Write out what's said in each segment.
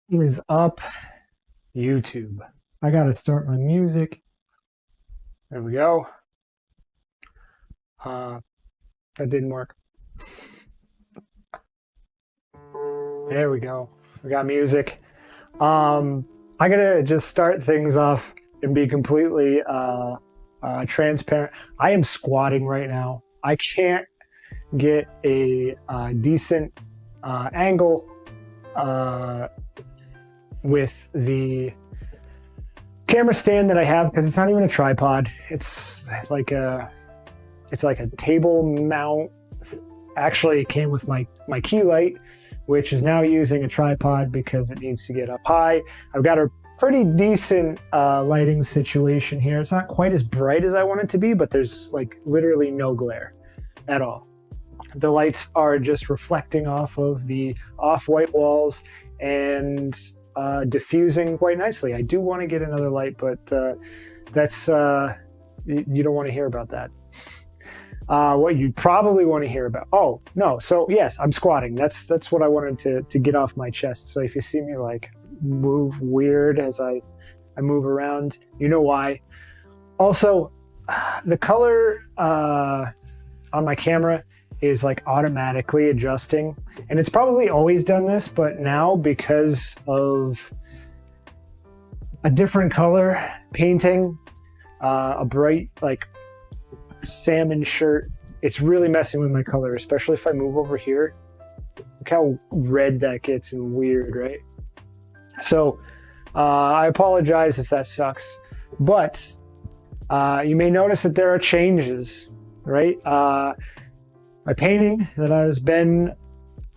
Is up, YouTube? I gotta start my music. There we go. Uh, that didn't work. There we go. We got music. I gotta just start things off and be completely transparent. I am squatting right now. I can't get a decent angle with the camera stand that I have because it's not even a tripod. It's like a table mount. Actually, it came with my key light, which is now using a tripod because it needs to get up high. I've got a pretty decent lighting situation here. It's not quite as bright as I want it to be, but there's like literally no glare at all. The lights are just reflecting off of the off-white walls and diffusing quite nicely. I do want to get another light, but that's you don't want to hear about that. What you probably want to hear about. Oh no, so yes, I'm squatting. That's what I wanted to get off my chest. So if you see me like move weird as I move around, you know why. Also, the color on my camera is like automatically adjusting, and it's probably always done this, but now because of a different color painting, a bright like salmon shirt, it's really messing with my color, especially if I move over here. Look how red that gets and weird, right? So I apologize if that sucks, but you may notice that there are changes, right? My painting that has been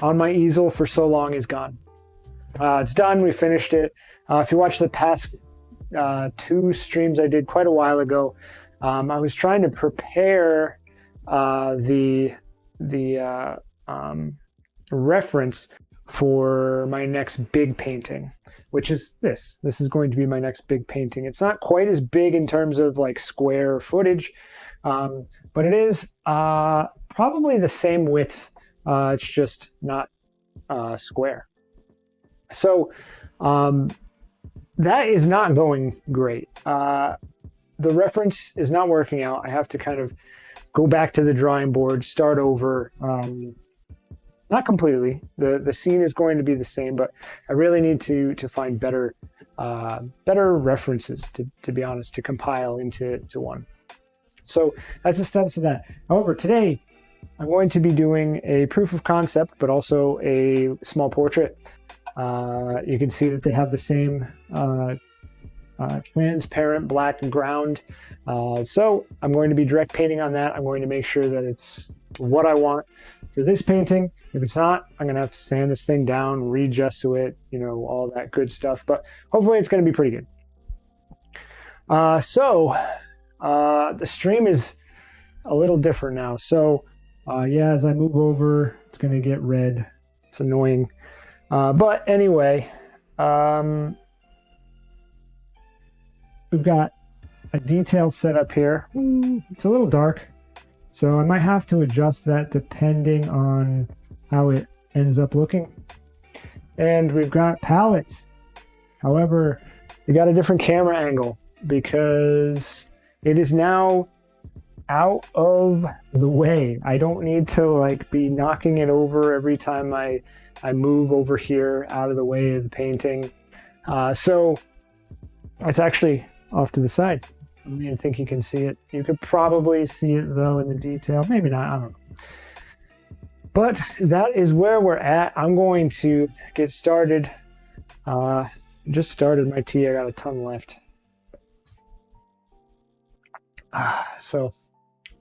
on my easel for so long is gone. It's done. We finished it. If you watch the past two streams I did quite a while ago, I was trying to prepare the reference for my next big painting, which is this. This is going to be my next big painting. It's not quite as big in terms of like square footage, but it is probably the same width. It's just not square. So that is not going great. The reference is not working out. I have to kind of go back to the drawing board, start over. Not completely. The scene is going to be the same, but I really need to find better references, to be honest, to compile into one. So that's the status of that. However, today I'm going to be doing a proof of concept, but also a small portrait. You can see that they have the same transparent black ground. So I'm going to be direct painting on that. I'm going to make sure that it's what I want for this painting. If it's not, I'm going to have to sand this thing down, regesso it, you know, all that good stuff. But hopefully it's going to be pretty good. The stream is a little different now. So yeah, as I move over, it's going to get red. It's annoying. But anyway, we've got a detail set up here. It's a little dark, so I might have to adjust that depending on how it ends up looking. And we've got palettes. However, we got a different camera angle because it is now out of the way. I don't need to like be knocking it over every time I move over here out of the way of the painting. So it's actually off to the side. I don't even think you can see it. You could probably see it though in the detail. Maybe not, I don't know. But that is where we're at. I'm going to get started. Just started my tea. I got a ton left. So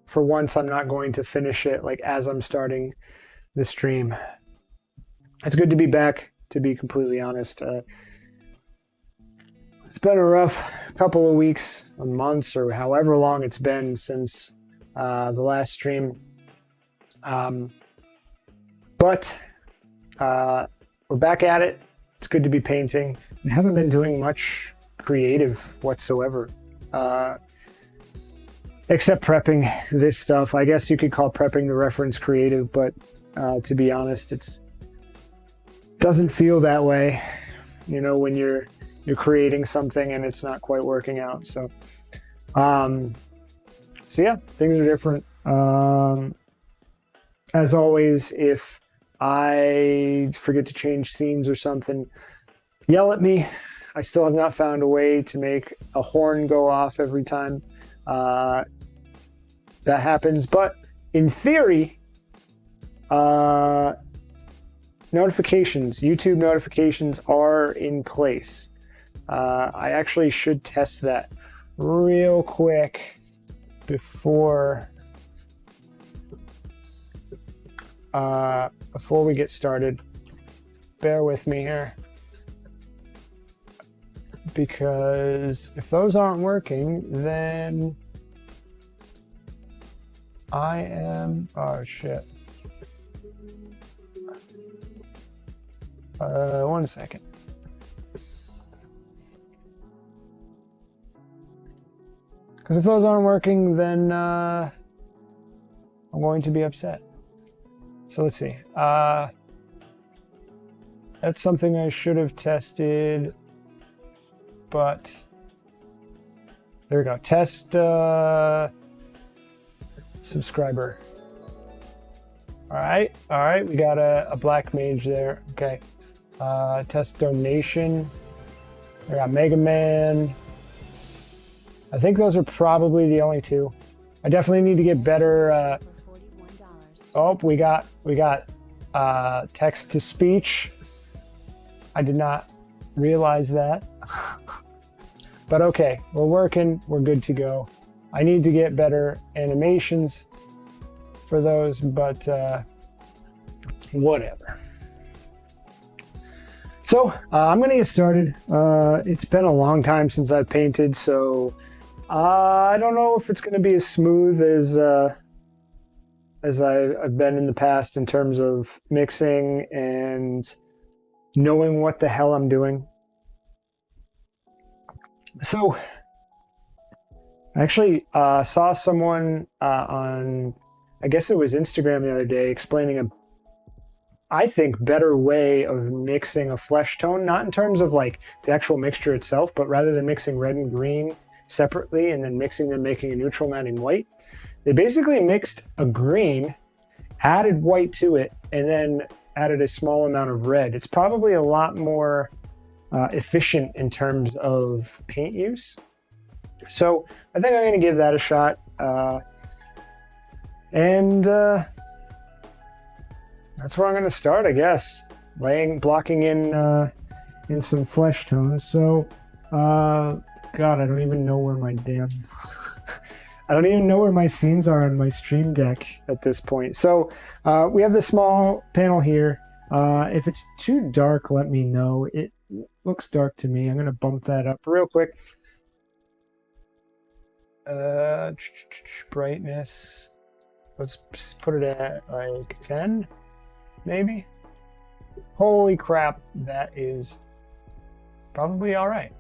for once, I'm not going to finish it like as I'm starting the stream. It's good to be back, to be completely honest. It's been a rough couple of weeks or months or however long it's been since the last stream. But we're back at it. It's good to be painting. I haven't been doing much creative whatsoever, except prepping this stuff. I guess you could call prepping the reference creative, but to be honest, it doesn't feel that way. you know, when you're creating something and it's not quite working out. So yeah, things are different. As always, if I forget to change scenes or something, yell at me. I still have not found a way to make a horn go off every time that happens. But in theory, notifications, YouTube notifications are in place. I actually should test that real quick before we get started. Bear with me here, because if those aren't working, then I am, oh shit. 1 second. Because if those aren't working, then I'm going to be upset. So let's see. That's something I should have tested, but there we go. Test subscriber. All right, we got a black mage there. Okay. Test donation. We got Mega Man. I think those are probably the only two. I definitely need to get better. Oh, we got text to speech. I did not realize that. But okay, we're working. We're good to go. I need to get better animations for those, but whatever. So I'm going to get started. It's been a long time since I've painted, so I don't know if it's going to be as smooth as I've been in the past in terms of mixing and knowing what the hell I'm doing. So I actually saw someone on, I guess it was Instagram the other day, explaining a, I think, better way of mixing a flesh tone, not in terms of like the actual mixture itself, but rather than mixing red and green separately and then mixing them, making a neutral, adding white. They basically mixed a green, added white to it, and then added a small amount of red. It's probably a lot more efficient in terms of paint use. So I think I'm going to give that a shot. And that's where I'm going to start, I guess. Blocking in some flesh tones. So, God, I don't even know where my damn... I don't even know where my scenes are on my Stream Deck at this point. So we have this small panel here. If it's too dark, let me know. It looks dark to me. I'm going to bump that up real quick. Brightness. Let's put it at like 10, maybe. Holy crap, that is probably all right.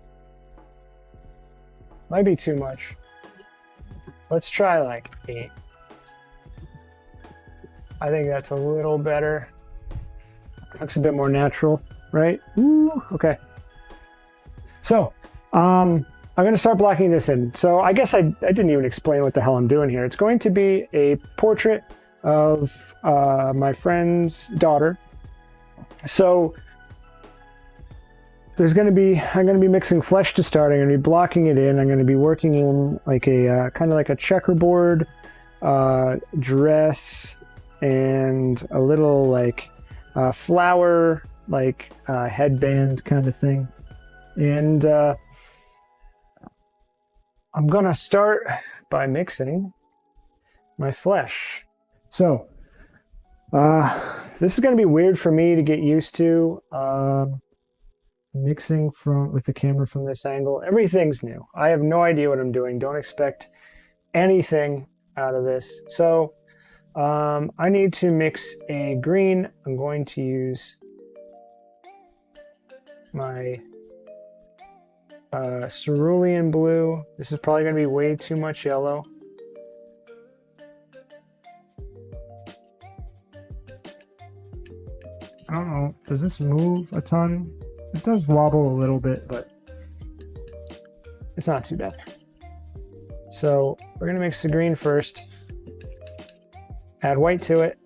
Might be too much. Let's try like 8. I think that's a little better. Looks a bit more natural, right? Ooh, okay. So, I'm going to start blocking this in. So I guess I didn't even explain what the hell I'm doing here. It's going to be a portrait of my friend's daughter. So I'm going to be mixing flesh to start. I'm going to be blocking it in. I'm going to be working in like a kind of like a checkerboard dress and a little like flower like headband kind of thing. And I'm going to start by mixing my flesh. So this is going to be weird for me to get used to. Mixing with the camera from this angle. Everything's new. I have no idea what I'm doing. Don't expect anything out of this. So I need to mix a green. I'm going to use my cerulean blue. This is probably going to be way too much yellow. I don't know. Does this move a ton? It does wobble a little bit, but it's not too bad. So we're gonna mix the green first, add white to it.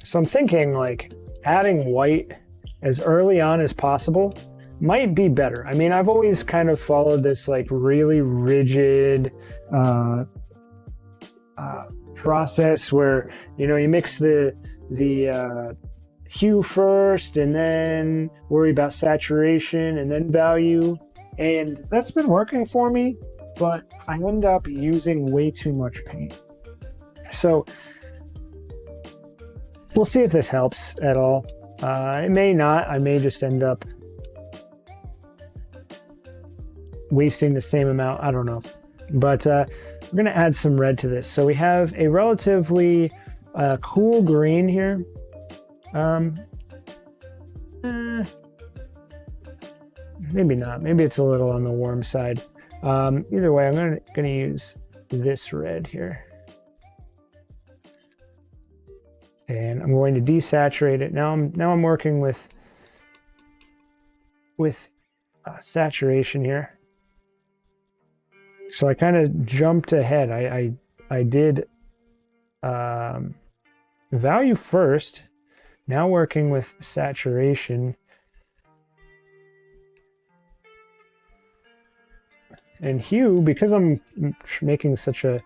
So I'm thinking like adding white as early on as possible might be better. I mean, I've always kind of followed this like really rigid process where, you know, you mix the hue first and then worry about saturation and then value. And that's been working for me, but I end up using way too much paint. So we'll see if this helps at all. It may not. I may just end up wasting the same amount. I don't know. But we're going to add some red to this. So we have a relatively cool green here. Maybe not. Maybe it's a little on the warm side. Either way, I'm going to use this red here. And I'm going to desaturate it. Now I'm working with saturation here. So I kind of jumped ahead. I did value first. Now working with saturation. And hue, because I'm making such a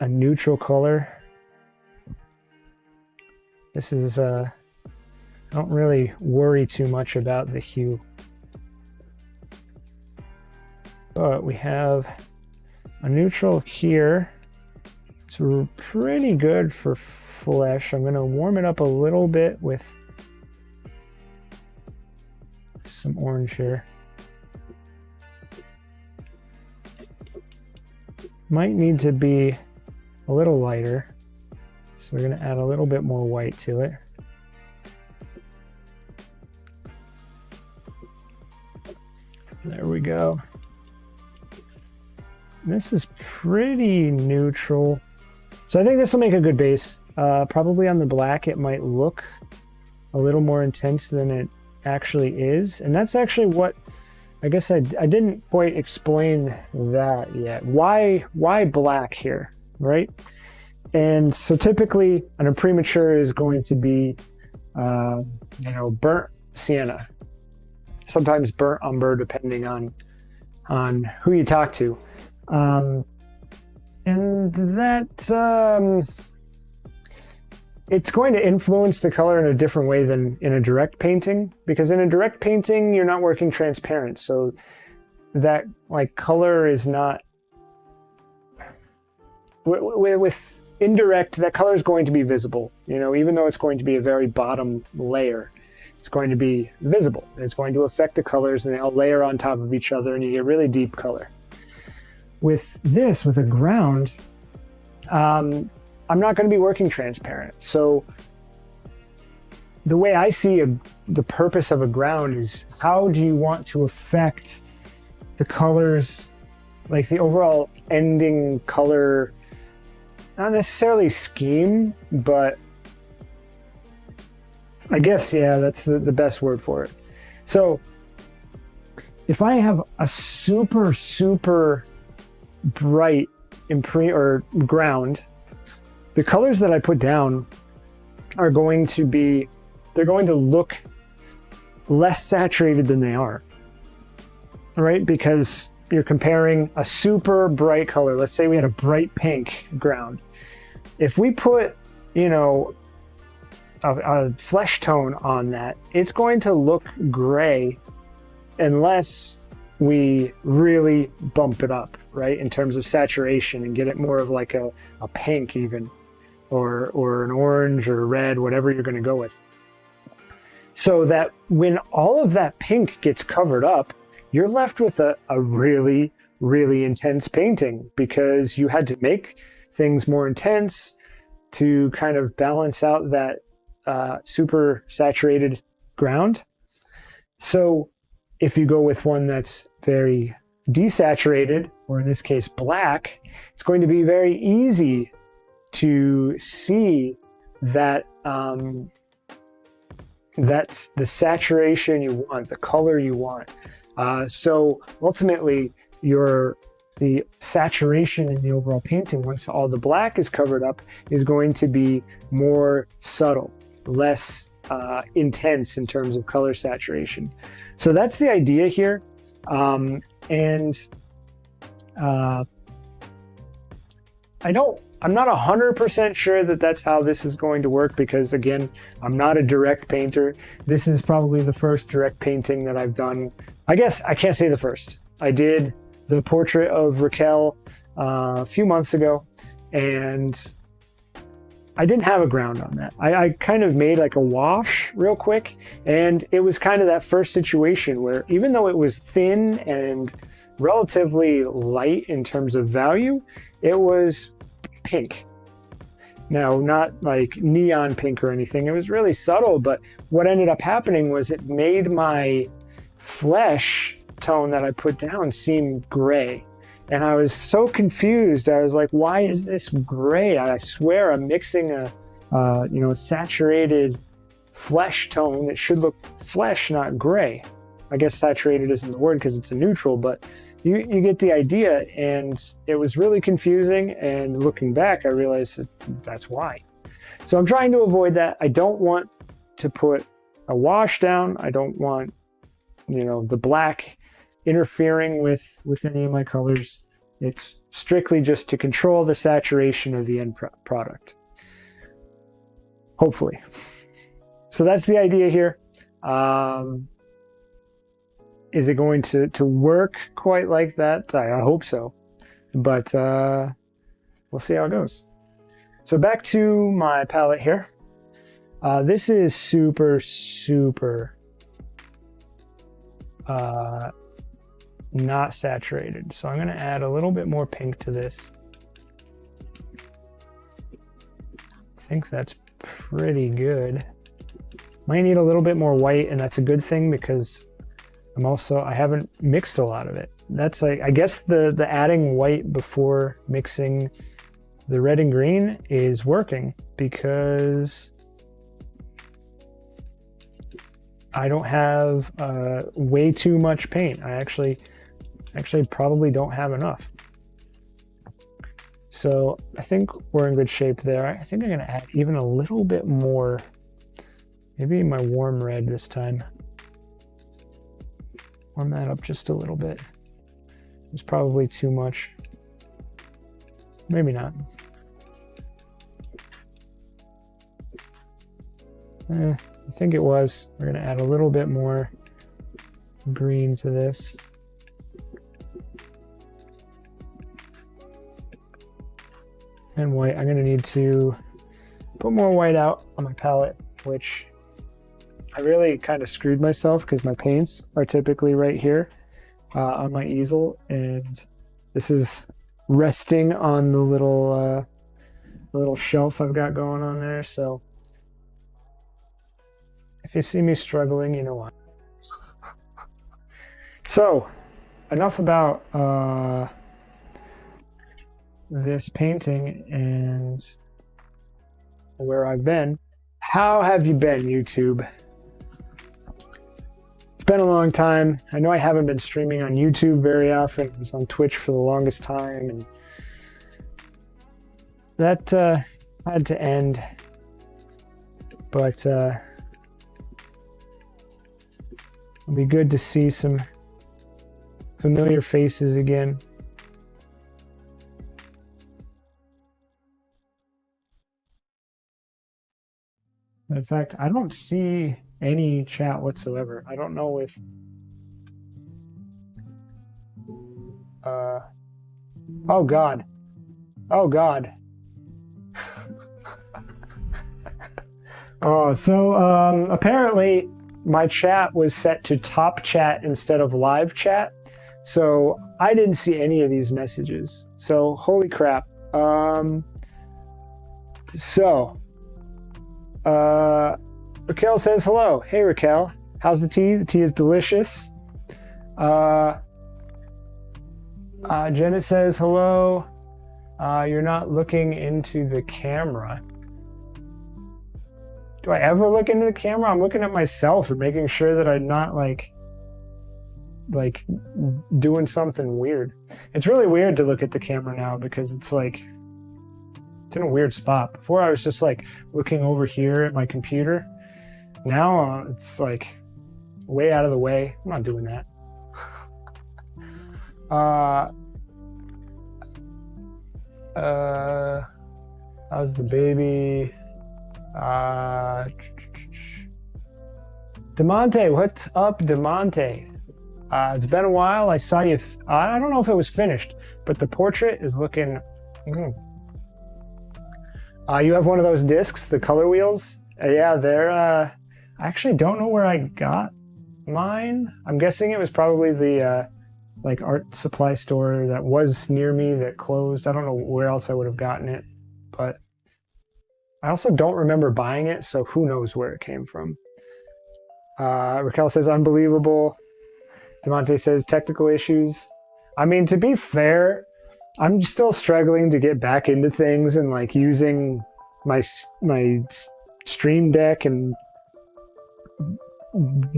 neutral color. This is, I don't really worry too much about the hue. But we have a neutral here. It's pretty good for flesh. I'm going to warm it up a little bit with some orange here. Might need to be a little lighter. So we're going to add a little bit more white to it. There we go. This is pretty neutral. So I think this will make a good base. Probably on the black it might look a little more intense than it actually is. And that's actually what, I guess I didn't quite explain that yet. Why black here, right? And so typically an premature is going to be, you know, burnt sienna, sometimes burnt umber, depending on who you talk to. And that, it's going to influence the color in a different way than in a direct painting, because in a direct painting, you're not working transparent. So that like color is not, with indirect, that color is going to be visible, you know, even though it's going to be a very bottom layer, it's going to be visible. It's going to affect the colors and they all layer on top of each other and you get really deep color. With this, with a ground, I'm not going to be working transparent. So the way I see the purpose of a ground is, how do you want to affect the colors, like the overall ending color, not necessarily scheme, but I guess, yeah, that's the best word for it. So if I have a super, super bright ground, the colors that I put down are going to be, they're going to look less saturated than they are, right? Because you're comparing a super bright color. Let's say we had a bright pink ground. If we put, you know, a flesh tone on that, it's going to look gray unless we really bump it up, right? In terms of saturation and get it more of like a pink even, or an orange or red, whatever you're going to go with. So that when all of that pink gets covered up, you're left with a really, really intense painting, because you had to make things more intense to kind of balance out that super saturated ground. So if you go with one that's very desaturated, or in this case black, it's going to be very easy to see that that's the saturation you want, the color you want. So ultimately, the saturation in the overall painting, once all the black is covered up, is going to be more subtle, less intense in terms of color saturation. So that's the idea here. I'm not 100% sure that that's how this is going to work, because again, I'm not a direct painter. This is probably the first direct painting that I've done. I guess I can't say the first. I did the portrait of Raquel a few months ago, and I didn't have a ground on that. I kind of made like a wash real quick, and it was kind of that first situation where even though it was thin and relatively light in terms of value, it was pink. Now, not like neon pink or anything. It was really subtle, but what ended up happening was it made my flesh tone that I put down seem gray. And I was so confused. I was like, why is this gray? I swear I'm mixing a saturated flesh tone that should look flesh, not gray. I guess saturated isn't the word because it's a neutral, but you get the idea. And it was really confusing. And looking back, I realized that's why. So I'm trying to avoid that. I don't want to put a wash down. I don't want, the black interfering with any of my colors. It's strictly just to control the saturation of the end product. Hopefully. So that's the idea here. Is it going to work quite like that? I hope so. But we'll see how it goes. So back to my palette here. This is super not saturated. So I'm going to add a little bit more pink to this. I think that's pretty good. Might need a little bit more white, and that's a good thing because I haven't mixed a lot of it. That's like, I guess the adding white before mixing the red and green is working because I don't have way too much paint. I actually probably don't have enough. So I think we're in good shape there. I think I'm gonna add even a little bit more, maybe my warm red this time. Warm that up just a little bit. It's probably too much. Maybe not. I think it was. We're gonna add a little bit more green to this. And white. I'm gonna need to put more white out on my palette, which I really kind of screwed myself because my paints are typically right here on my easel, and this is resting on the little shelf I've got going on there. So if you see me struggling, you know why. So enough about this painting and where I've been. How have you been, YouTube? It's been a long time. I know I haven't been streaming on YouTube very often. I was on Twitch for the longest time, and that had to end. But it'll be good to see some familiar faces again. In fact, I don't see any chat whatsoever. I don't know if oh god. So apparently my chat was set to top chat instead of live chat, so I didn't see any of these messages. So holy crap. Raquel says hello. Hey Raquel, how's the tea? The tea is delicious. Janet says, hello. You're not looking into the camera. Do I ever look into the camera? I'm looking at myself and making sure that I'm not like doing something weird. It's really weird to look at the camera now because it's like, it's in a weird spot. Before I was just like looking over here at my computer. Now it's like way out of the way. I'm not doing that. How's the baby? Demonte, what's up, Demonte? It's been a while. I saw you. I don't know if it was finished, but the portrait is looking. You have one of those discs, the color wheels. Yeah, they're. I actually don't know where I got mine. I'm guessing it was probably the like art supply store that was near me that closed. I don't know where else I would have gotten it, but I also don't remember buying it, so who knows where it came from. Raquel says, unbelievable. Demonte says, technical issues. I mean, to be fair, I'm still struggling to get back into things and like using my Stream Deck and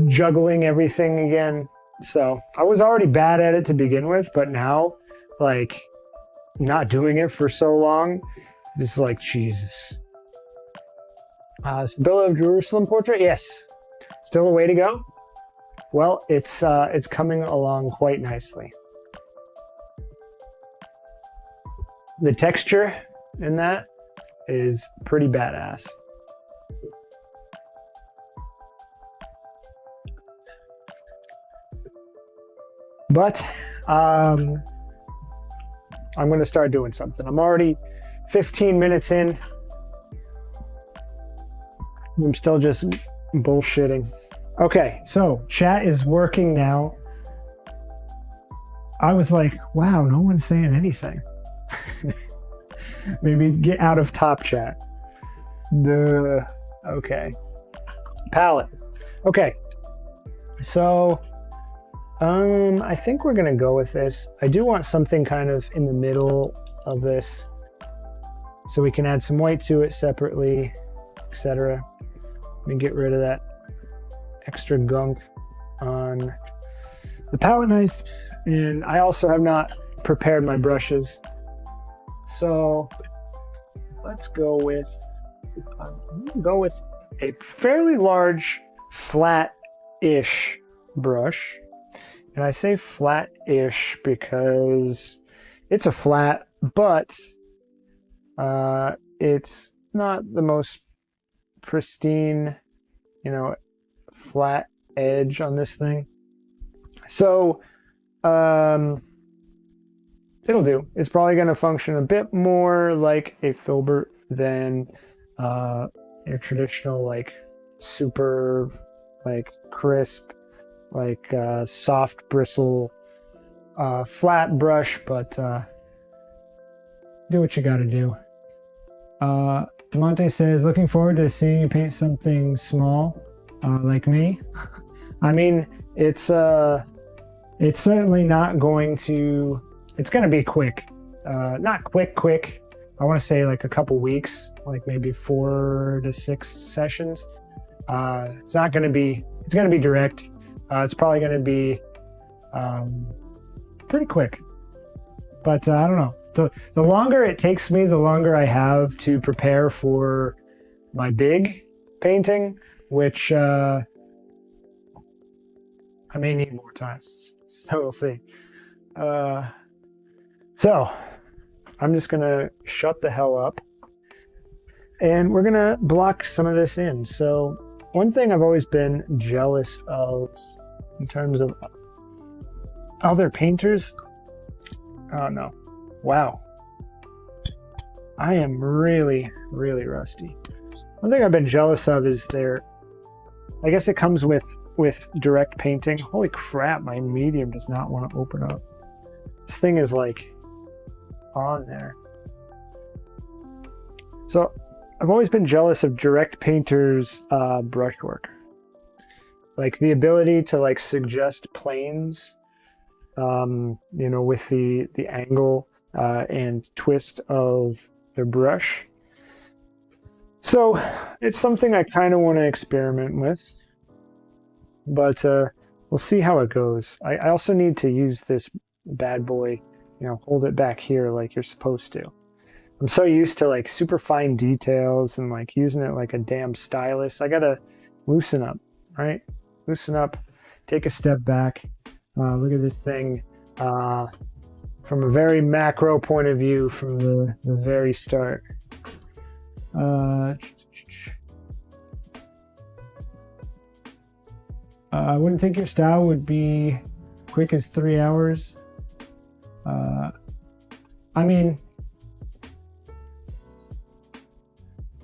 juggling everything again. So I was already bad at it to begin with, but now, like, not doing it for so long, it's like, Jesus. Sibylla of Jerusalem portrait? Yes. Still a way to go? Well, it's coming along quite nicely. The texture in that is pretty badass. But I'm going to start doing something. I'm already 15 minutes in. I'm still just bullshitting. Okay, so chat is working now. I was like, wow, no one's saying anything. Maybe get out of top chat. Okay. Palette. Okay. So, I think we're gonna go with this. I do want something kind of in the middle of this, so we can add some white to it separately, etc. Let me get rid of that extra gunk on the palette knife, and I also have not prepared my brushes. So let's go with a fairly large flat-ish brush. And I say flat-ish because it's a flat, but it's not the most pristine, flat edge on this thing. So it'll do. It's probably going to function a bit more like a filbert than your traditional, like, super, like, crisp, like soft bristle flat brush, but do what you gotta do. Demonte says, looking forward to seeing you paint something small like me. I mean, it's certainly not going to, it's gonna be quick. Not quick. I want to say like a couple weeks, like maybe 4 to 6 sessions. It's not gonna be, it's gonna be direct. It's probably going to be pretty quick, but I don't know. The longer it takes me, the longer I have to prepare for my big painting, which I may need more time, so we'll see. So I'm just going to shut the hell up, and we're going to block some of this in. So one thing I've always been jealous of in terms of other painters. Oh no. Wow. I am really, really rusty. One thing I've been jealous of is I guess it comes with direct painting. Holy crap, my medium does not want to open up. This thing is like on there. So I've always been jealous of direct painters' brushwork. Like the ability to like suggest planes you know, with the angle and twist of the brush. So it's something I kind of want to experiment with, but we'll see how it goes. I also need to use this bad boy, you know, hold it back here like you're supposed to. I'm so used to like super fine details and like using it like a damn stylus. I gotta loosen up, right? Loosen up, take a step back. Look at this thing from a very macro point of view from the very start. I wouldn't think your style would be quick as 3 hours. I mean,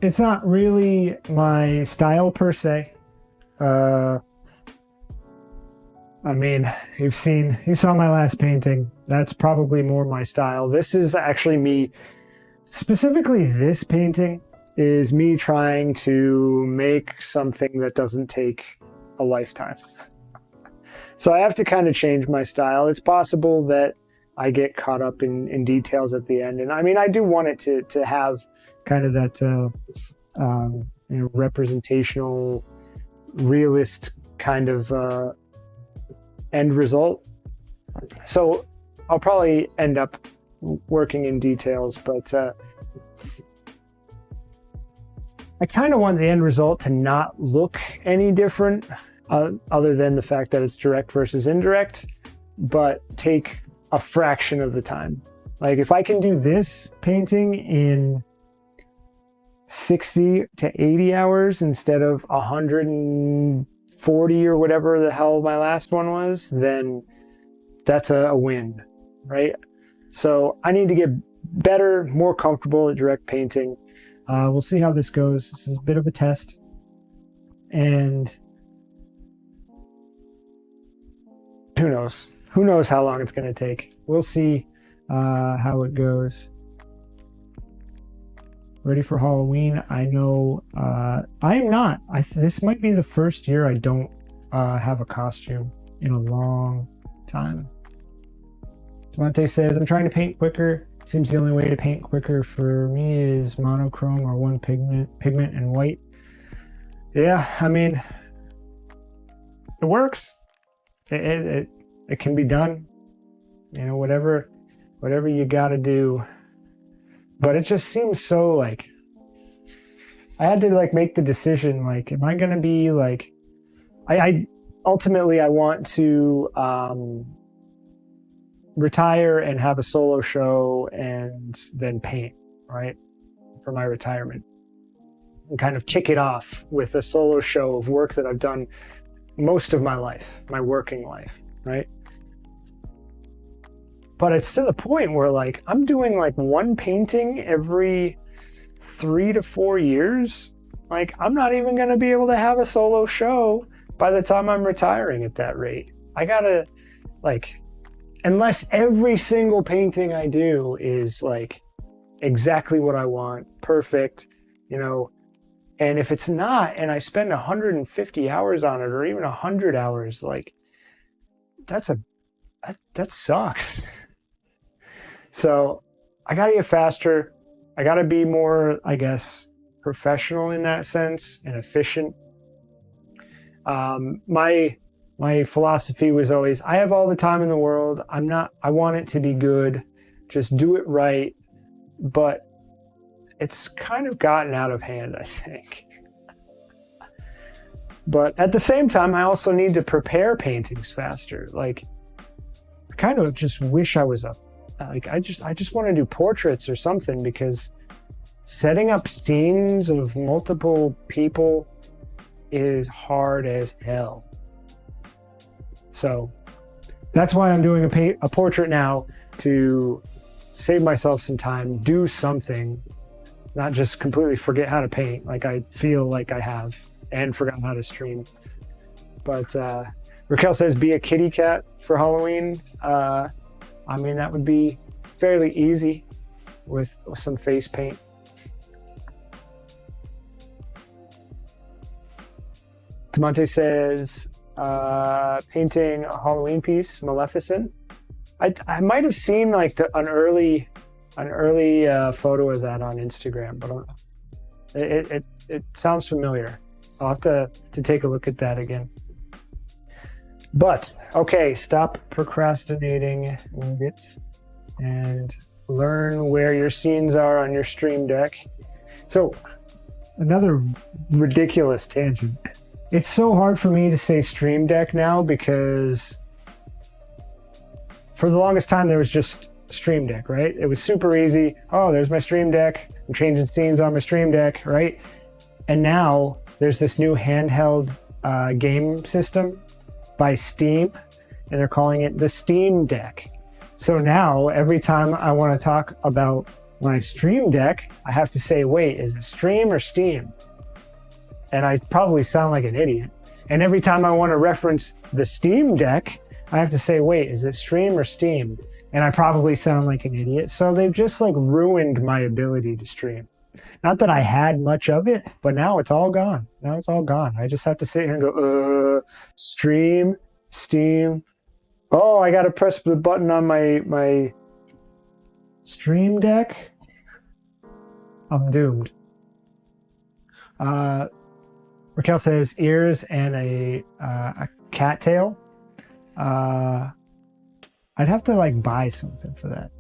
it's not really my style per se. I mean, you saw my last painting. That's probably more my style. This is actually me, specifically this painting is me trying to make something that doesn't take a lifetime. So I have to kind of change my style. It's possible that I get caught up in details at the end. And I mean, I do want it to have kind of that you know, representational, realist kind of end result. So I'll probably end up working in details, but I kind of want the end result to not look any different other than the fact that it's direct versus indirect, but take a fraction of the time. Like if I can do this painting in 60 to 80 hours instead of 140 or whatever the hell my last one was, then that's a win, right? So I need to get better, more comfortable at direct painting. We'll see how this goes. This is a bit of a test. And who knows? Who knows how long it's going to take? We'll see how it goes. Ready for Halloween? I know I am not. This might be the first year I don't have a costume in a long time. Monte says, I'm trying to paint quicker. Seems the only way to paint quicker for me is monochrome or one pigment and white. Yeah, I mean, it works. It can be done. You know, whatever you got to do. But it just seems so like I had to like make the decision. Like, am I gonna be like? I ultimately I want to retire and have a solo show and then paint, right, for my retirement, and kind of kick it off with a solo show of work that I've done most of my life, my working life, right? But it's to the point where like I'm doing like one painting every 3 to 4 years. Like I'm not even going to be able to have a solo show by the time I'm retiring at that rate. I gotta like, unless every single painting I do is like exactly what I want, perfect, you know, and if it's not, and I spend 150 hours on it or even 100 hours, like that sucks. So I gotta get faster. I gotta be more, I guess, professional in that sense and efficient. My philosophy was always, I have all the time in the world. I want it to be good. Just do it right. But it's kind of gotten out of hand, I think. But at the same time, I also need to prepare paintings faster. Like, I kind of just wish I was I just want to do portraits or something, because setting up scenes of multiple people is hard as hell. So that's why I'm doing a portrait now, to save myself some time, do something, not just completely forget how to paint like I feel like I have, and forgotten how to stream. But Raquel says, be a kitty cat for Halloween. I mean, that would be fairly easy with some face paint. Tamonte says, painting a Halloween piece, Maleficent. I might have seen like an early photo of that on Instagram, but it sounds familiar. I'll have to take a look at that again. But okay, stop procrastinating, Nougat, and learn where your scenes are on your Stream Deck. So another ridiculous tangent. It's so hard for me to say Stream Deck now because for the longest time there was just Stream Deck, right? It was super easy. Oh, there's my Stream Deck. I'm changing scenes on my Stream Deck, right? And now there's this new handheld game system by Steam, and they're calling it the Steam Deck. So now every time I want to talk about my Stream Deck, I have to say, wait, is it Stream or Steam? And I probably sound like an idiot. And every time I want to reference the Steam Deck, I have to say, wait, is it Stream or Steam? And I probably sound like an idiot. So they've just like ruined my ability to stream. Not that I had much of it, but now it's all gone. Now it's all gone. I just have to sit here and go, Stream, Steam. Oh, I got to press the button on my Stream Deck. I'm doomed. Raquel says ears and a cattail. I'd have to like buy something for that.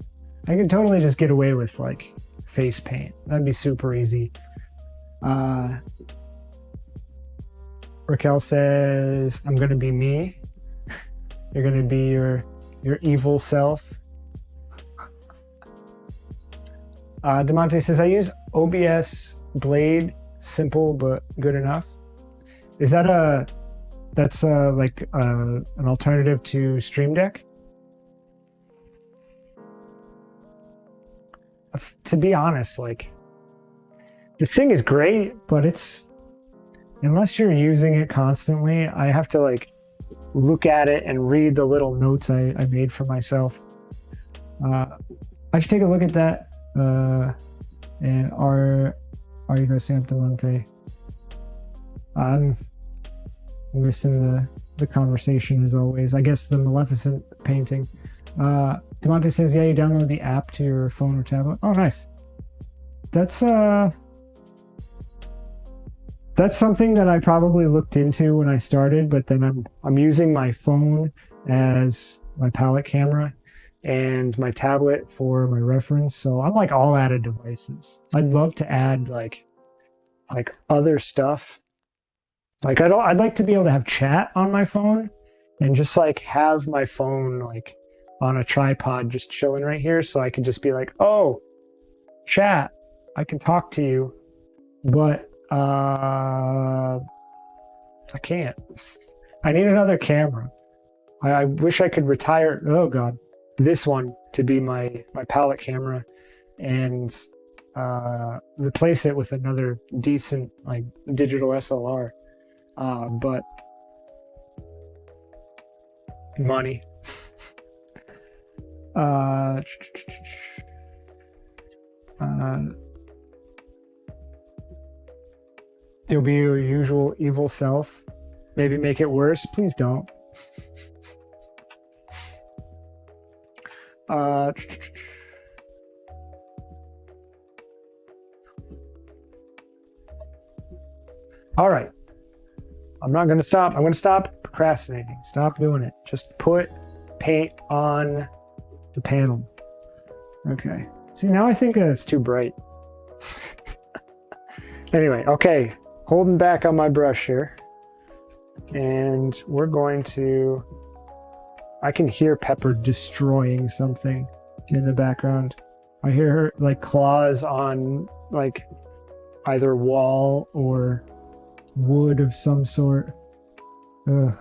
I could totally just get away with like face paint. That'd be super easy. Raquel says, I'm gonna be me. You're gonna be your evil self. Demonte says, I use OBS Blade, simple but good enough. Is that that's like an alternative to Stream Deck? To be honest, like the thing is great, but it's unless you're using it constantly, I have to like look at it and read the little notes I made for myself. I should take a look at that. And are you guys saying Demonte? I'm missing the conversation as always. I guess the Maleficent painting. Demonte says, yeah, you download the app to your phone or tablet. Oh, nice. That's something that I probably looked into when I started, but then I'm using my phone as my palette camera and my tablet for my reference. So I'm like all out of devices. I'd love to add like other stuff. Like I'd like to be able to have chat on my phone and just like have my phone like on a tripod just chilling right here, so I can just be like, oh, chat, I can talk to you, but I can't. I need another camera. I wish I could retire, oh god, this one to be my palette camera and replace it with another decent like digital SLR. But money. You'll be your usual evil self. Maybe make it worse. Please don't. All right. I'm not going to stop. I'm going to stop procrastinating. Stop doing it. Just put paint on the panel. Okay. See, now I think it's too bright. Anyway, okay. Holding back on my brush here. And we're going to... I can hear Pepper destroying something in the background. I hear her like claws on like either wall or wood of some sort. Ugh.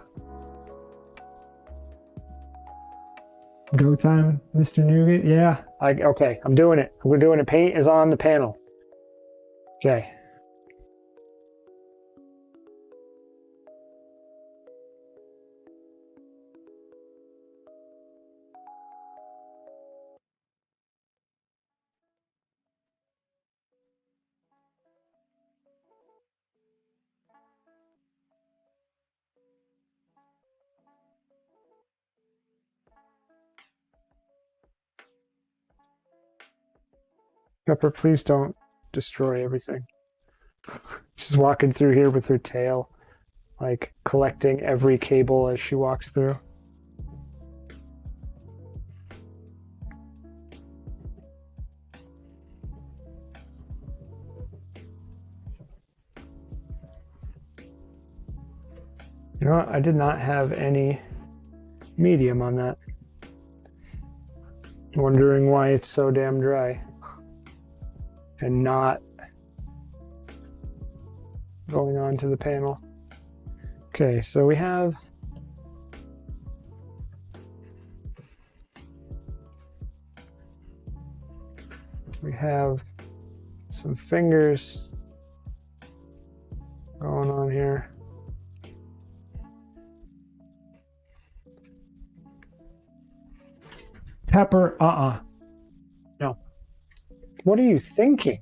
Go time, Mr. Nougat? Yeah. Okay, I'm doing it. We're doing it. Paint is on the panel. Okay. Pepper, please don't destroy everything. She's walking through here with her tail, like collecting every cable as she walks through. You know what? I did not have any medium on that. Wondering why it's so damn dry and not going on to the panel. Okay, so we have some fingers going on here. Pepper, no. What are you thinking?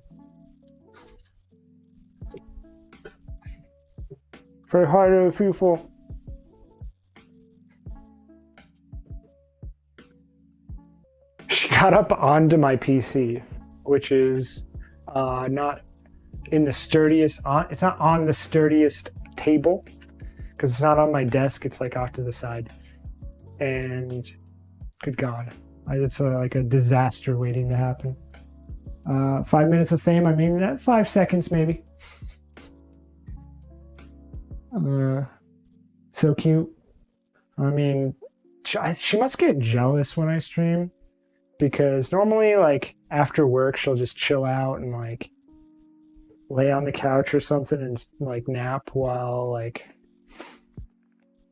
For harder people. She got up onto my PC, which is not in the sturdiest, it's not on the sturdiest table, because it's not on my desk, it's like off to the side. And good God. It's like a disaster waiting to happen. 5 minutes of fame, I mean, that 5 seconds maybe. So cute. I mean, she must get jealous when I stream, because normally, like, after work, she'll just chill out and, like, lay on the couch or something and, like, nap while, like,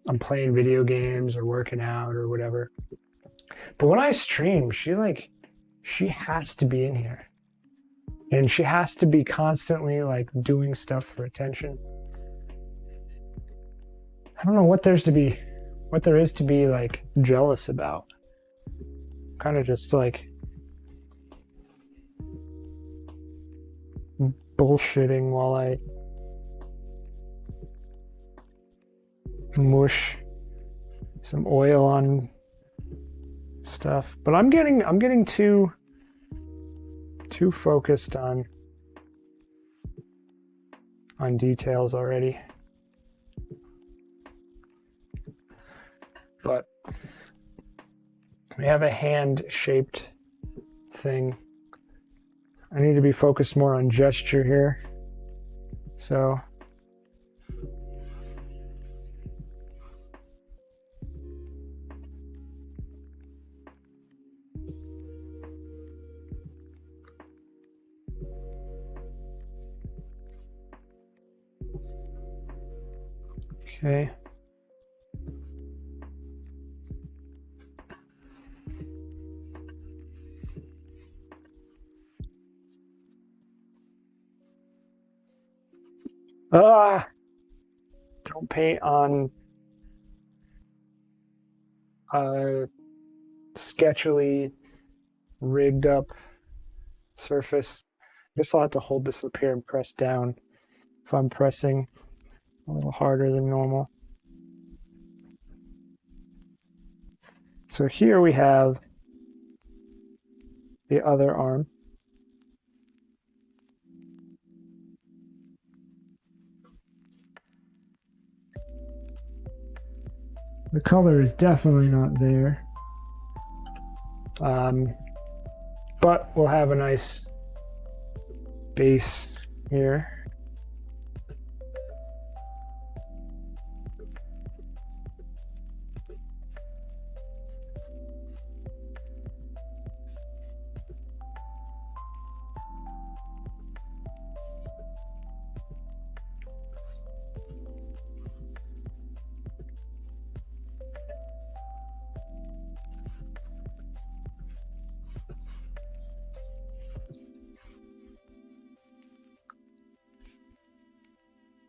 I'm playing video games or working out or whatever. But when I stream, she has to be in here. And she has to be constantly, like, doing stuff for attention. I don't know what there is to be, like, jealous about. Kind of just, like, bullshitting while I mush some oil on stuff. But I'm getting too focused on details already. But we have a hand-shaped thing. I need to be focused more on gesture here. So okay. Don't paint on a sketchily rigged up surface. I guess I'll have to hold this up here and press down if I'm pressing a little harder than normal. So here we have the other arm. The color is definitely not there. But we'll have a nice base here.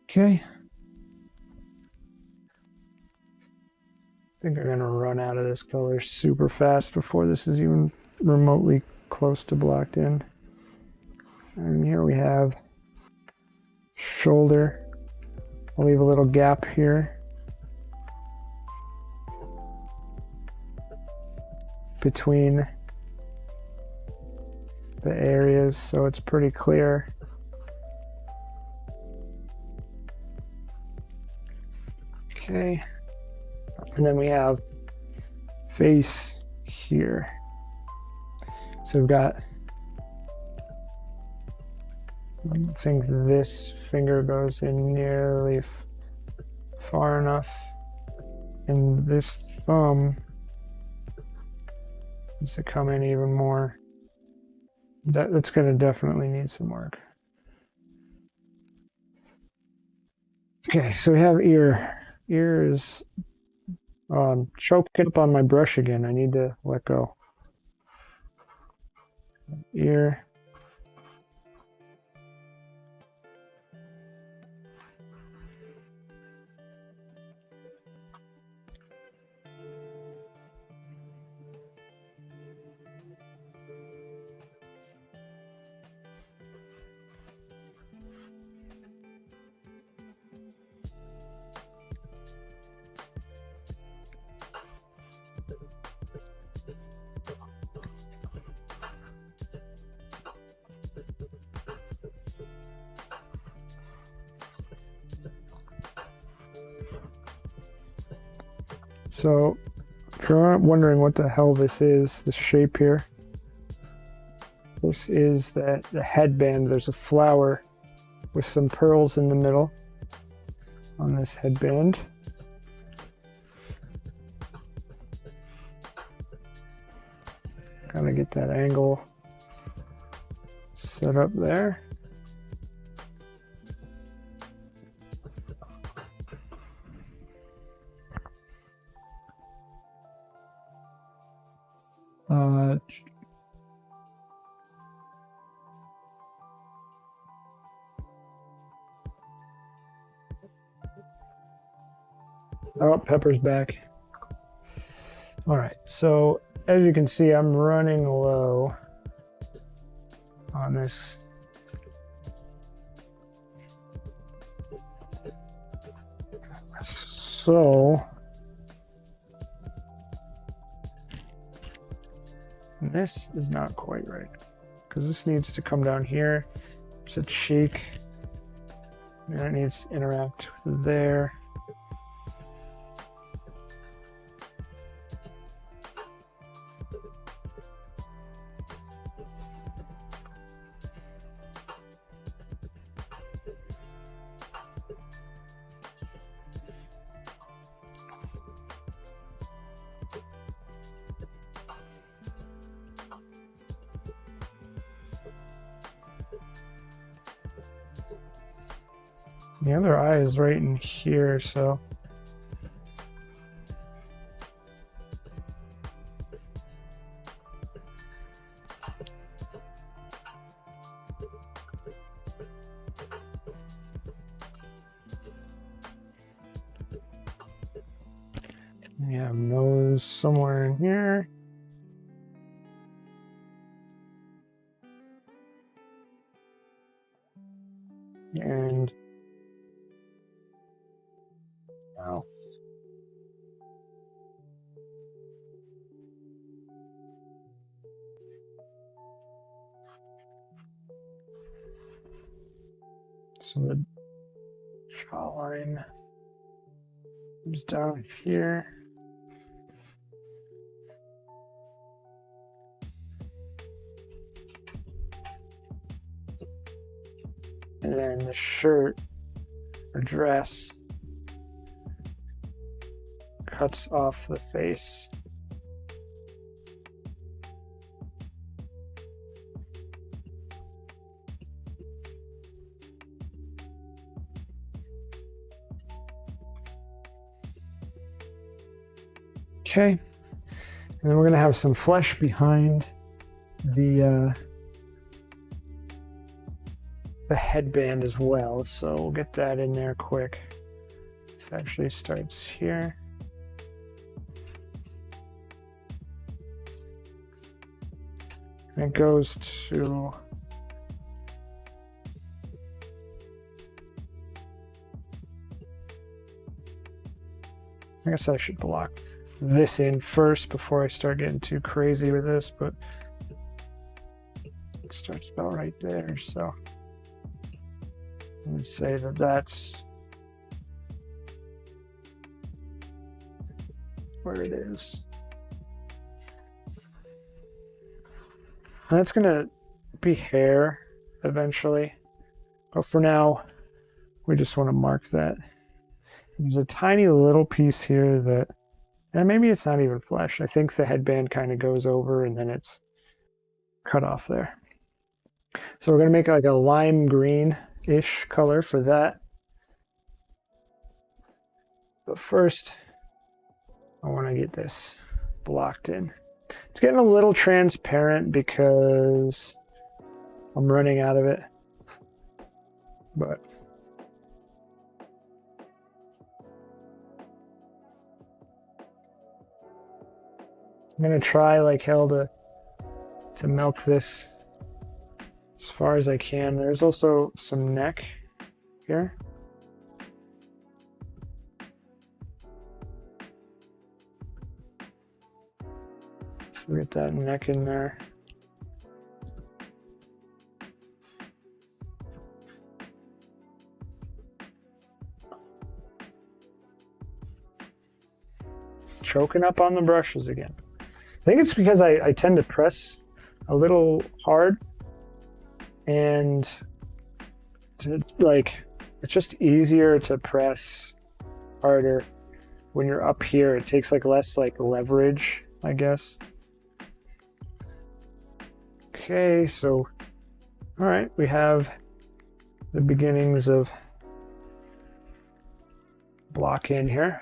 Okay. I think I'm gonna run out of this color super fast before this is even remotely close to blocked in. And here we have shoulder. I'll leave a little gap here between the areas so it's pretty clear. Okay, and then we have face here. So we've got, I don't think this finger goes in nearly far enough, and this thumb needs to come in even more. That's going to definitely need some work. Okay, so we have ear. Ear is choking up on my brush again. I need to let go. Ear. So, if you're wondering what the hell this is, this shape here, this is the headband. There's a flower with some pearls in the middle on this headband. Gotta get that angle set up there. Oh, Pepper's back. All right, so as you can see, I'm running low on this. So this is not quite right because this needs to come down here to cheek, and it needs to interact with there. The other eye is right in here, so we have nose somewhere in here. And mouth. So the jawline is down here. And then the shirt or dress cuts off the face. Okay, and then we're going to have some flesh behind the headband as well, so we'll get that in there quick. This actually starts here. And it goes to I guess I should block this in first before I start getting too crazy with this, but it starts about right there. So let me say that that's where it is. That's gonna be hair eventually, but for now we just want to mark that. There's a tiny little piece here that, and maybe it's not even flesh. I think the headband kind of goes over and then it's cut off there. So we're gonna make like a lime green-ish color for that. But first, I want to get this blocked in. It's getting a little transparent because I'm running out of it. But I'm gonna try like hell to milk this as far as I can. There's also some neck here. So get that neck in there. Choking up on the brushes again. I think it's because I tend to press a little hard, and it's just easier to press harder when you're up here. It takes like less like leverage, I guess. Okay, so all right, we have the beginnings of block in here.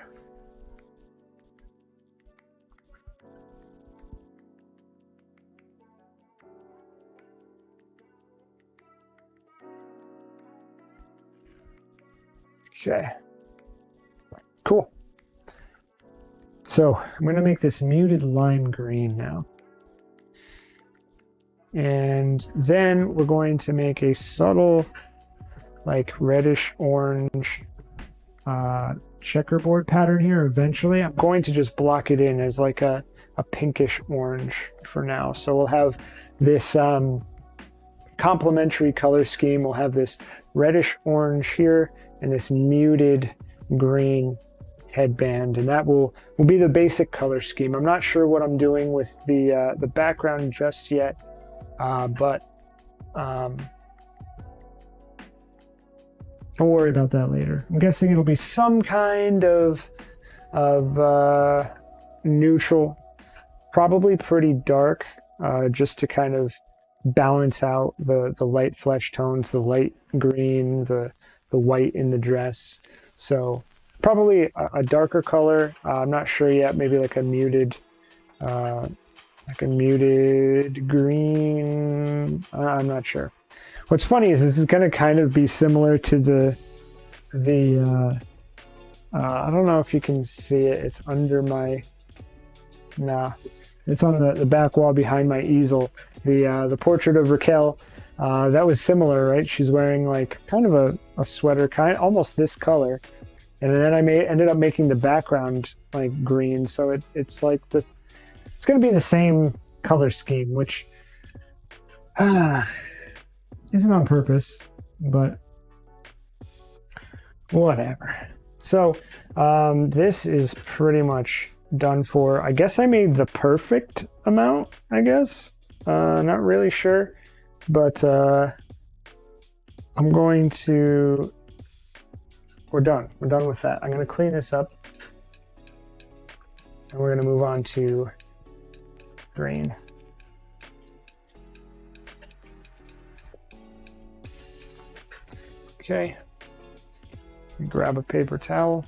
Okay, cool. So I'm going to make this muted lime green now. And then we're going to make a subtle, like reddish orange checkerboard pattern here eventually. I'm going to just block it in as like a pinkish orange for now. So we'll have this complementary color scheme. We'll have this reddish orange here and this muted green headband, and that will be the basic color scheme. I'm not sure what I'm doing with the background just yet, but I'll worry about that later. I'm guessing it'll be some kind of neutral, probably pretty dark, just to kind of balance out the light flesh tones, the light green, the white in the dress. So probably a darker color. I'm not sure yet. Maybe like a muted green. I'm not sure. What's funny is this is going to kind of be similar to the I don't know if you can see it. It's under my, nah, it's on the back wall behind my easel. The portrait of Raquel, that was similar, right? She's wearing like kind of a sweater, almost this color. And then I ended up making the background like green. So it's like this, it's going to be the same color scheme, which isn't on purpose, but whatever. So this is pretty much done for. I guess I made the perfect amount, I guess. Not really sure, but I'm going to, we're done with that. I'm going to clean this up and we're going to move on to green. Okay, grab a paper towel.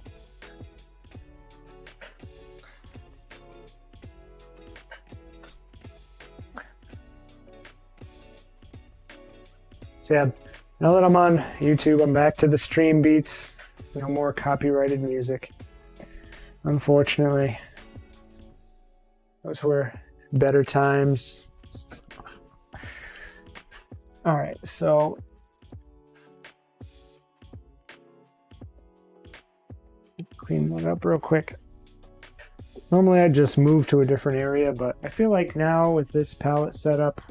So yeah, now that I'm on YouTube, I'm back to the stream beats. No more copyrighted music. Unfortunately, those were better times. All right, so clean that up real quick. Normally I'd just move to a different area, but I feel like now with this palette setup,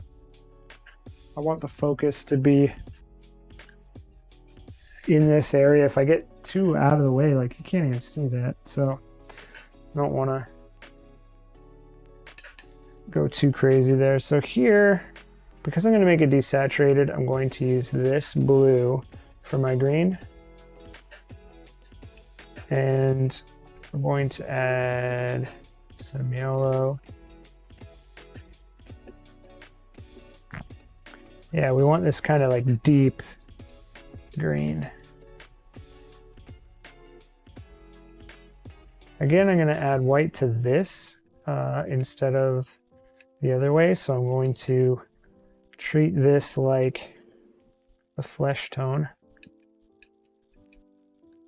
I want the focus to be in this area. If I get too out of the way, like you can't even see that. So I don't want to go too crazy there. So here, because I'm going to make it desaturated, I'm going to use this blue for my green. And I'm going to add some yellow. Yeah, we want this kind of like deep green. Again, I'm going to add white to this instead of the other way. So I'm going to treat this like a flesh tone.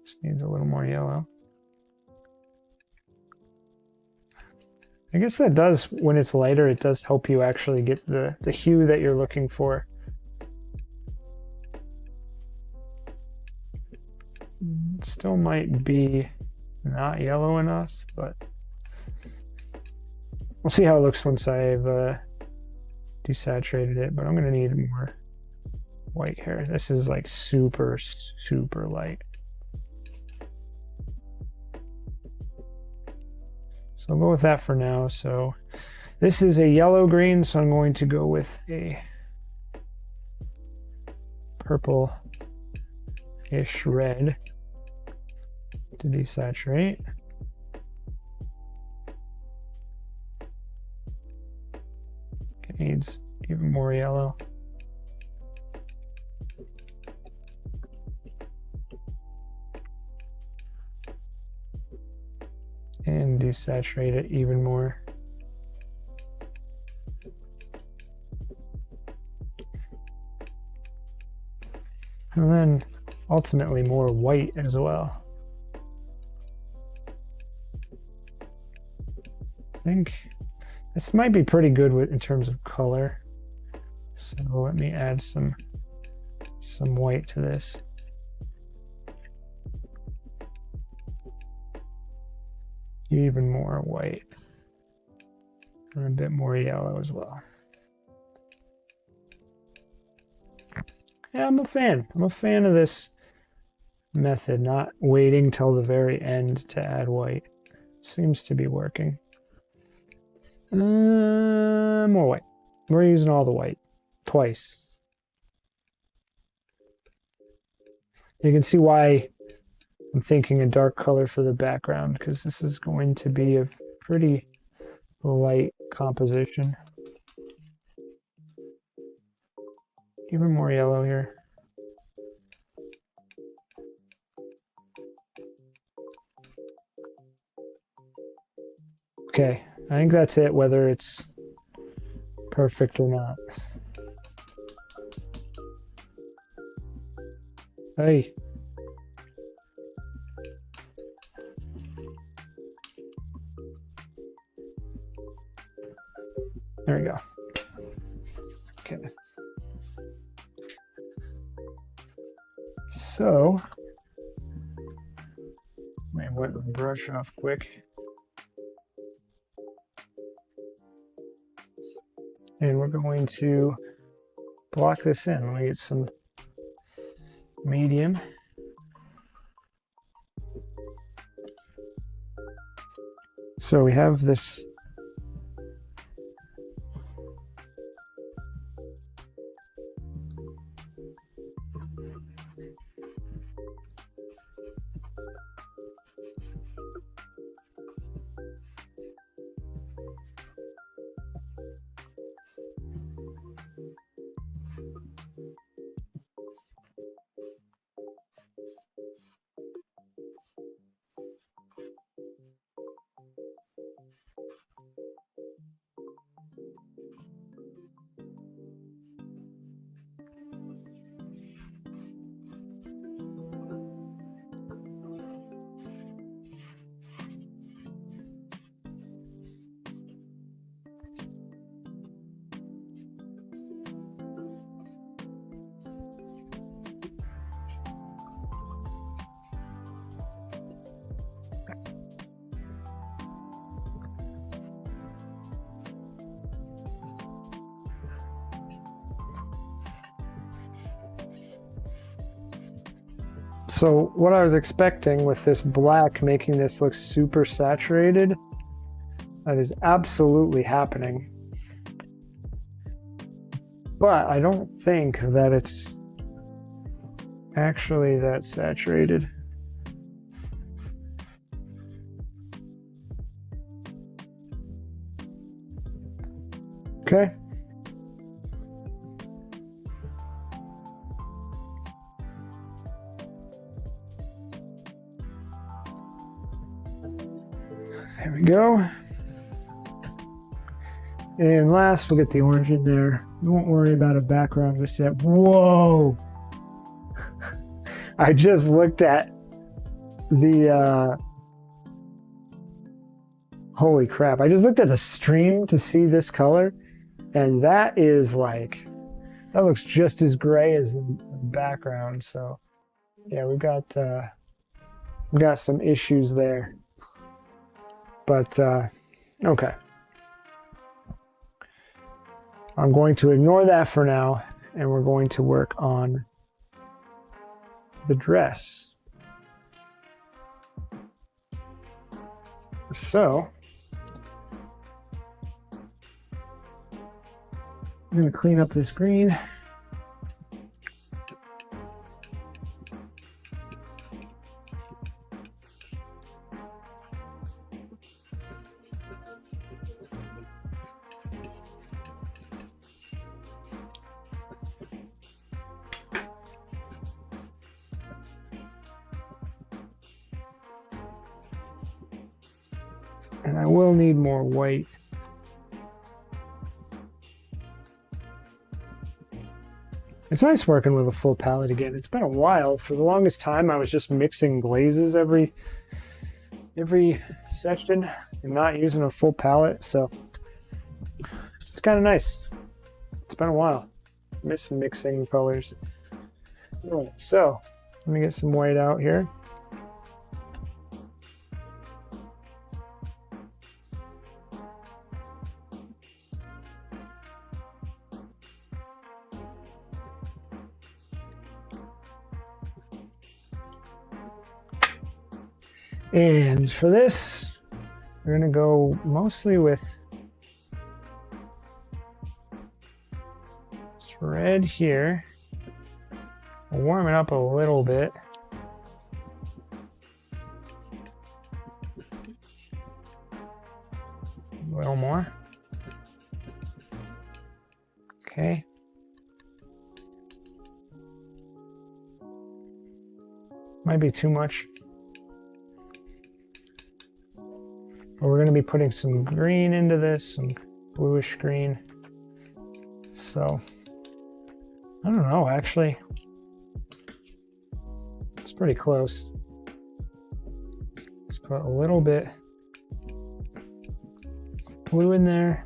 Just needs a little more yellow. I guess that does, when it's lighter, it does help you actually get the hue that you're looking for. It still might be not yellow enough, but we'll see how it looks once I've desaturated it, but I'm gonna need more white here. This is like super, super light. So I'll go with that for now. So this is a yellow green, so I'm going to go with a purple-ish red to desaturate. It needs even more yellow. And desaturate it even more. And then ultimately more white as well. I think this might be pretty good in terms of color. So let me add some white to this. Even more white. And a bit more yellow as well. Yeah, I'm a fan. I'm a fan of this method, not waiting till the very end to add white. It seems to be working. More white. We're using all the white. Twice. You can see why I'm thinking a dark color for the background, because this is going to be a pretty light composition. Even more yellow here. Okay, I think that's it, whether it's perfect or not. Hey. There we go. Okay. So, let me wet the brush off quick. And we're going to block this in. Let me get some medium. So we have this So what I was expecting with this black making this look super saturated, that is absolutely happening. But I don't think that it's actually that saturated. Okay. There we go. And last, we'll get the orange in there. We won't worry about a background just yet. Whoa! I just looked at the, holy crap. I just looked at the stream to see this color, and that is like, that looks just as gray as the background. So yeah, we've got some issues there. But, okay. I'm going to ignore that for now, and we're going to work on the dress. So, I'm going to clean up this green. And I will need more white. It's nice working with a full palette again. It's been a while. For the longest time, I was just mixing glazes every session and not using a full palette. So it's kind of nice. It's been a while. Miss mixing colors. All right, so let me get some white out here. And for this, we're going to go mostly with this red here. We'll warm it up a little bit. A little more. Okay. Might be too much. We're going to be putting some green into this, some bluish green. So, I don't know, actually. It's pretty close. Let's put a little bit of blue in there.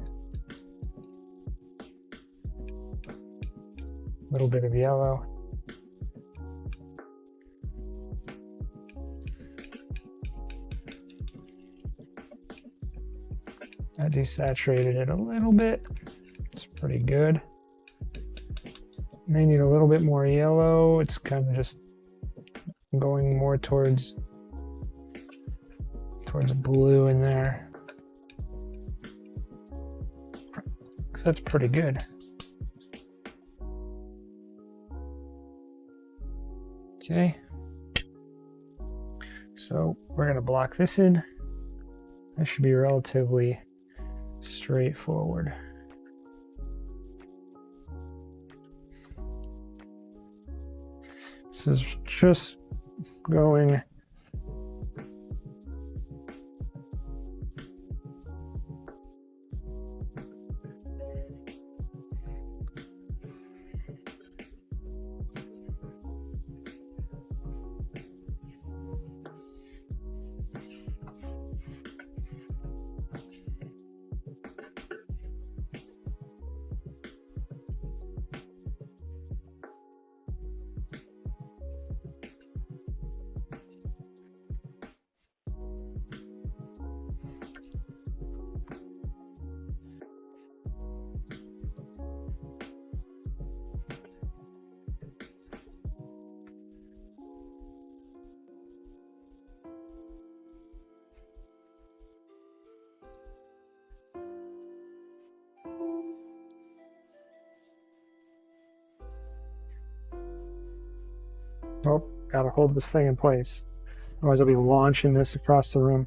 A little bit of yellow. I desaturated it a little bit. It's pretty good. May need a little bit more yellow. It's kind of just going more towards blue in there. So that's pretty good. Okay. So we're going to block this in. That should be relatively straightforward. This is just going Oh, gotta hold this thing in place. Otherwise I'll be launching this across the room.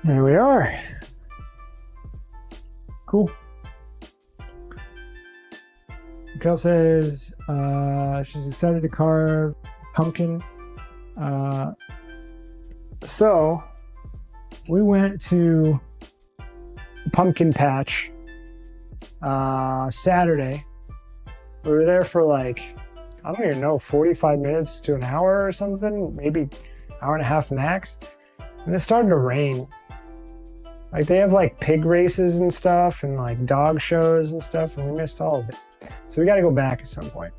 There we are. Cool. Raquel says she's excited to carve pumpkin. So we went to Pumpkin Patch Saturday. We were there for like, I don't even know, 45 minutes to an hour or something, maybe hour and a half max. And it started to rain. Like they have like pig races and stuff and like dog shows and stuff, and we missed all of it. So we got to go back at some point.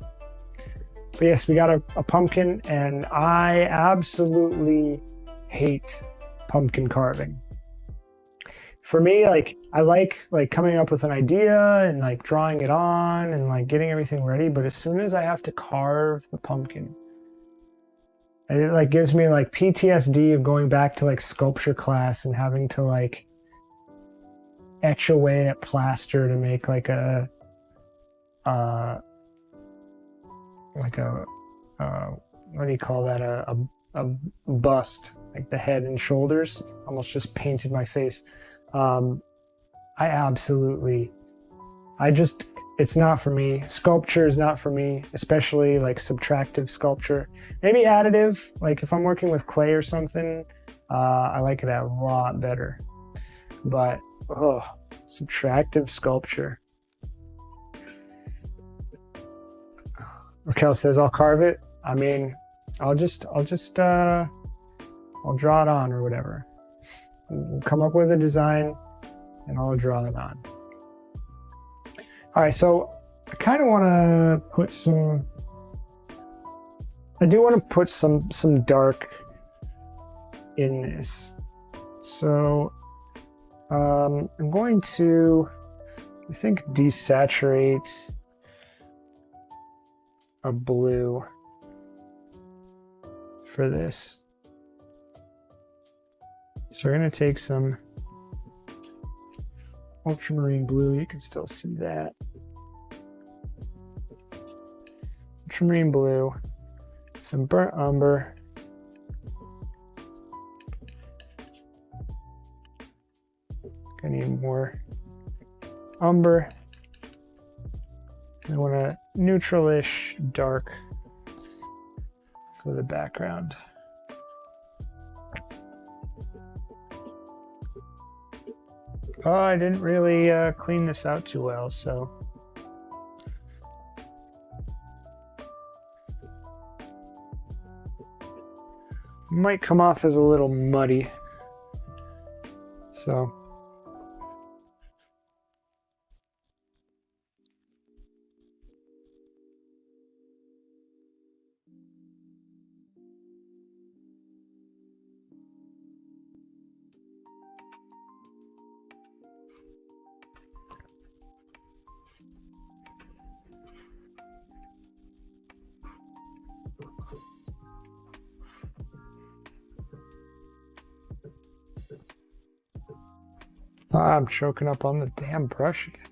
But yes, we got a pumpkin, and I absolutely hate pumpkin carving. For me, like I like coming up with an idea and like drawing it on and like getting everything ready, but as soon as I have to carve the pumpkin, it like gives me like PTSD of going back to like sculpture class and having to like etch away at plaster to make like a what do you call that, a bust, like the head and shoulders. Almost just painted my face. It's not for me. Sculpture is not for me, especially like subtractive sculpture. Maybe additive, like if I'm working with clay or something, I like it a lot better. But subtractive sculpture. Raquel says I'll carve it. I mean, I'll draw it on or whatever. We'll come up with a design and I'll draw it on. All right, so I kind of want to put some dark in this. So I'm going to, I think, desaturate a blue for this. So we're going to take some ultramarine blue. You can still see that. Ultramarine blue, some burnt umber, I need more umber. I want a neutral-ish dark for the background. Oh, I didn't really clean this out too well, so. Might come off as a little muddy. So. I'm choking up on the damn brush again.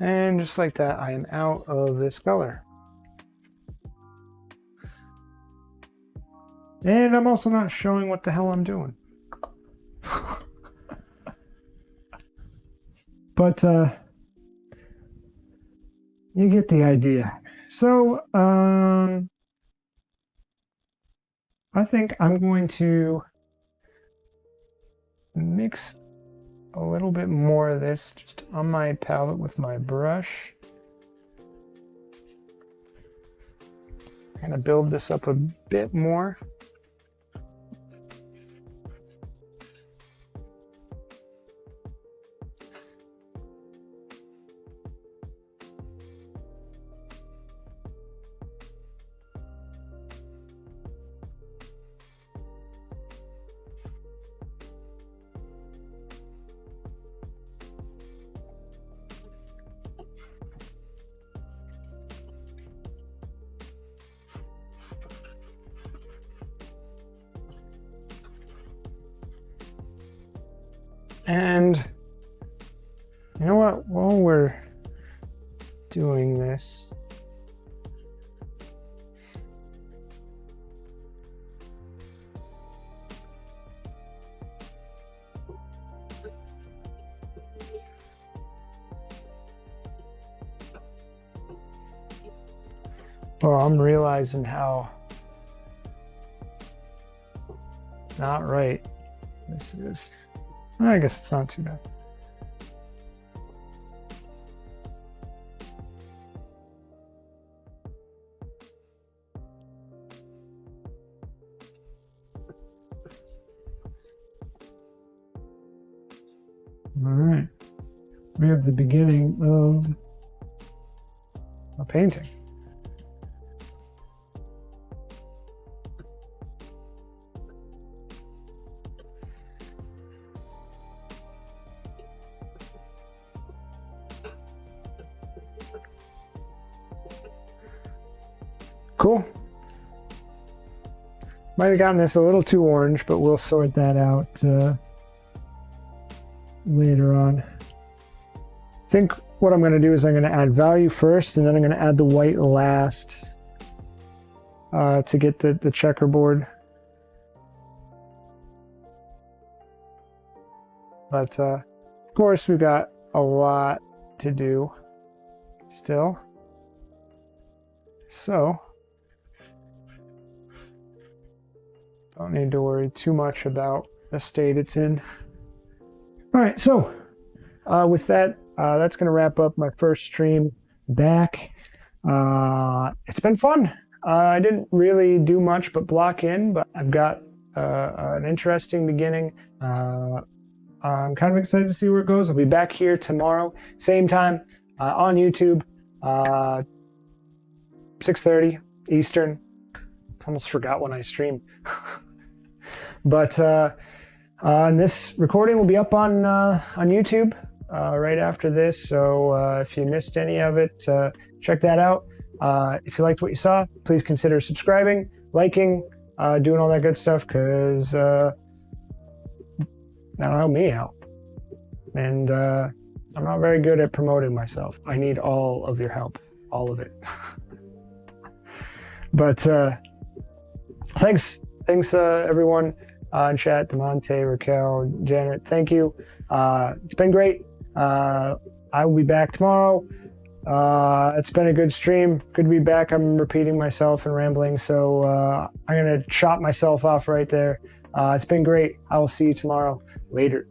And just like that, I am out of this color. And I'm also not showing what the hell I'm doing. But you get the idea. So I think I'm going to mix a little bit more of this just on my palette with my brush. Kind of build this up a bit more. And you know what? While we're doing this, I'm realizing how not right this is. I guess it's not too bad. All right. We have the beginning of a painting. Cool. Might have gotten this a little too orange, but we'll sort that out later on. I think what I'm going to do is I'm going to add value first, and then I'm going to add the white last to get the checkerboard. But of course, we've got a lot to do still. So don't need to worry too much about the state it's in. All right, so with that, that's going to wrap up my first stream back. It's been fun. I didn't really do much but block in, but I've got an interesting beginning. I'm kind of excited to see where it goes. I'll be back here tomorrow, same time, on YouTube, 6:30 Eastern. Almost forgot when I stream. But and this recording will be up on YouTube right after this. So if you missed any of it, check that out. If you liked what you saw, please consider subscribing, liking, doing all that good stuff, because that'll help me out. And I'm not very good at promoting myself. I need all of your help, all of it. But thanks everyone in chat, Demonte, Raquel, Janet, thank you. It's been great. I will be back tomorrow. It's been a good stream. Good to be back. I'm repeating myself and rambling, so I'm gonna chop myself off right there. It's been great. I will see you tomorrow. Later.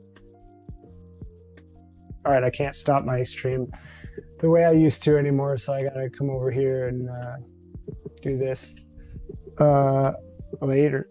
All right, I can't stop my stream the way I used to anymore, so I gotta come over here and do this. Later.